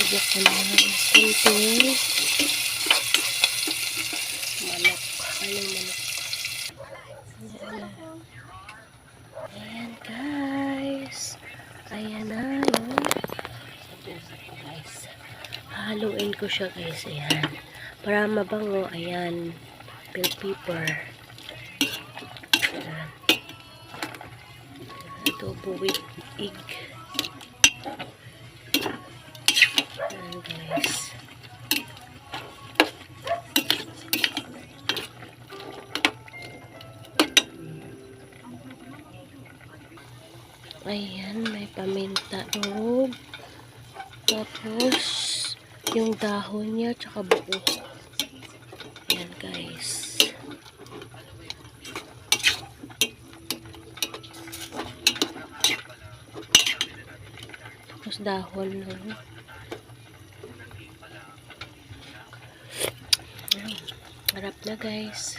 Lagyan ko na ng kunting manok. Anong manok? Ayan guys. Ayan na yung guys. Haluin ko siya guys. Ayan. Para mabango. Ayan. Bell pepper. Ayan. Adobo with egg. Ayan guys. Ayan, may paminta loob. Tapos, yung dahon niya, tsaka buo. Ayan guys. Tapos dahon no? Ayan. Harap na guys.